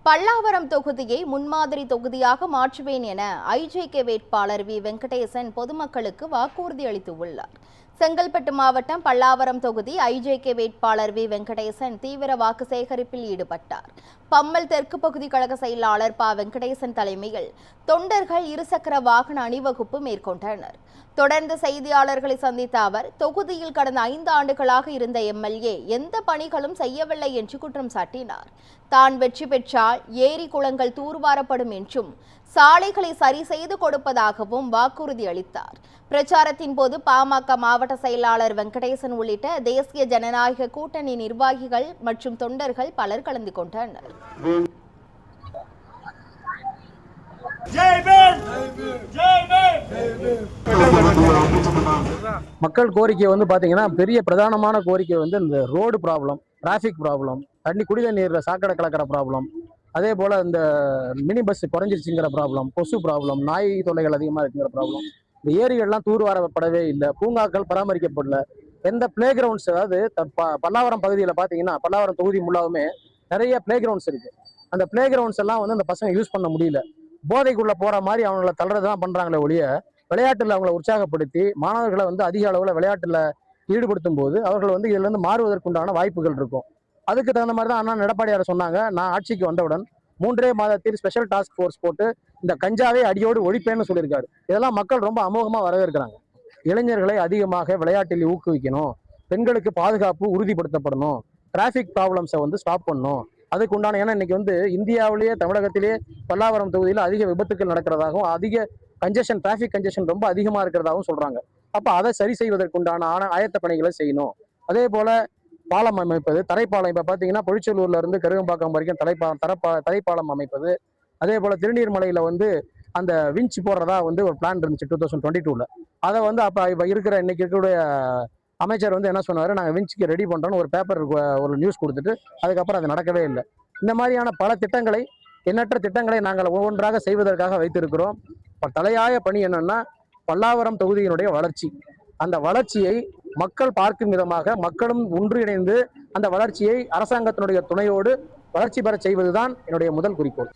பல்லாவரம் தொகுதியை முன்மாதிரி தொகுதியாக மாற்றுவேன் என ஐஜேகே வேட்பாளர் வி வெங்கடேசன் பொதுமக்களுக்கு வாக்குறுதி அளித்துள்ளார். செங்கல்பட்டு மாவட்டம் பல்லாவரம் தொகுதி ஐஜேகே வேட்பாளர் வி வெங்கடேசன் தீவிர வாக்கு சேகரிப்பில் ஈடுபட்டார். பம்மல் தெற்கு பகுதி கழக செயலாளர் ப வெங்கடேசன் தலைமையில் தொண்டர்கள் இருசக்கர வாகன அணிவகுப்பு மேற்கொண்டனர். தொடர்ந்து செய்தியாளர்களை சந்தித்த அவர், தொகுதியில் கடந்த 5 ஆண்டுகளாக இருந்த எம்எல்ஏ எந்த பணிகளும் செய்யவில்லை என்று குற்றம் சாட்டினார். தான் வெற்றி பெற்றால் ஏரி குளங்கள் தூர்வாரப்படும் என்றும் சாலைகளை சரி செய்து கொடுப்பதாகவும் வாக்குறுதி அளித்தார். பிரச்சாரத்தின் போது பாமக மாவட்ட செயலாளர் வெங்கடேசன் உள்ளிட்ட தேசிய ஜனநாயக கூட்டணி நிர்வாகிகள் மற்றும் தொண்டர்கள் பலர் கலந்து கொண்டனர். மக்கள் கோரிக்கை பாத்தீங்கன்னா பெரிய பிரதானமான கோரிக்கை இந்த ரோடு ப்ராப்ளம், டிராஃபிக் ப்ராப்ளம், குடிநீர் நீர் சாக்கடை கலக்கிற ப்ராப்ளம், அதே போல இந்த மினி பஸ் குறைஞ்சிருச்சுங்கிற ப்ராப்ளம், கொசு ப்ராப்ளம், நாய் தொல்லைகள் அதிகமாக இருக்குங்கிற ப்ராப்ளம், இந்த ஏரிகள்லாம் தூர்வாரப்படவே இல்லை, பூங்காக்கள் பராமரிக்கப்படல, எந்த பிளே கிரவுண்ட்ஸ், அதாவது பல்லாவரம் பகுதியில் பார்த்தீங்கன்னா பல்லாவரம் தொகுதி முல்லாவுமே நிறைய பிளே கிரவுண்ட்ஸ் இருக்கு. அந்த பிளே கிரவுண்ட்ஸ் எல்லாம் அந்த பசங்க யூஸ் பண்ண முடியல. போதைக்குள்ள போற மாதிரி அவங்கள தள்ளுறதுதான் பண்றாங்களே ஒழிய விளையாட்டுல அவங்களை உற்சாகப்படுத்தி மாணவர்களை அதிக அளவுல விளையாட்டுல ஈடுபடுத்தும் போது அவர்கள் இதுல இருந்து மாறுவதற்குண்டான வாய்ப்புகள் இருக்கும். அதுக்கு தகுந்த மாதிரி தான் அண்ணா எடப்பாடியார் சொன்னாங்க, நான் ஆட்சிக்கு வந்தவுடன் 3 மாதத்தில் ஸ்பெஷல் டாஸ்க் ஃபோர்ஸ் போட்டு இந்த கஞ்சாவே அடியோடு ஒழிப்பேன்னு சொல்லியிருக்காரு. இதெல்லாம் மக்கள் ரொம்ப அமோகமா வரவேற்கிறாங்க. இளைஞர்களை அதிகமாக விளையாட்டில் ஊக்குவிக்கணும், பெண்களுக்கு பாதுகாப்பு உறுதிப்படுத்தப்படணும், டிராபிக் ப்ராப்ளம்ஸை ஸ்டாப் பண்ணணும். அதுக்கு உண்டான, ஏன்னா இன்னைக்கு இந்தியாவிலேயே தமிழகத்திலேயே பல்லாவரம் தொகுதியில் அதிக விபத்துக்கள் நடக்கிறதாகவும் அதிக கன்ஜெஷன், டிராபிக் கன்ஜெஷன் ரொம்ப அதிகமா இருக்கிறதாகவும் சொல்றாங்க. அப்ப அதை சரி செய்வதற்குண்டான ஆயத்த பணிகளை செய்யணும். அதே போல பாலம் அமைப்பது, தரைப்பாலம், இப்ப பாத்தீங்கன்னா பொழிச்சலூர்ல இருந்து கருகம்பாக்கம் வரைக்கும் தரைப்பாலம் அமைப்பது, அதே போல திருநீர்மலையில அந்த விஞ்ச் போடுறதா ஒரு பிளான் இருந்துச்சு 2022ல. அதை அப்ப இப்ப இன்னைக்கு இருக்கக்கூடிய அமைச்சர் என்ன சொன்னாரு, நாங்க விஞ்சுக்கு ரெடி பண்றோம்னு ஒரு பேப்பர், ஒரு நியூஸ் கொடுத்துட்டு அதுக்கப்புறம் அது நடக்கவே இல்லை. இந்த மாதிரியான பல திட்டங்களை, எண்ணற்ற திட்டங்களை நாங்கள் ஒவ்வொன்றாக செய்வதற்காக வைத்திருக்கிறோம். தலையாய பணி என்னன்னா பல்லாவரம் தொகுதியினுடைய வளர்ச்சி. அந்த வளர்ச்சியை மக்கள் பார்க்கும் விதமாக மக்களும் ஒன்றிணைந்து அந்த வளர்ச்சியை அரசாங்கத்தினுடைய துணையோடு வளர்ச்சி பெற செய்வதுதான் என்னுடைய முதல் குறிக்கோள்.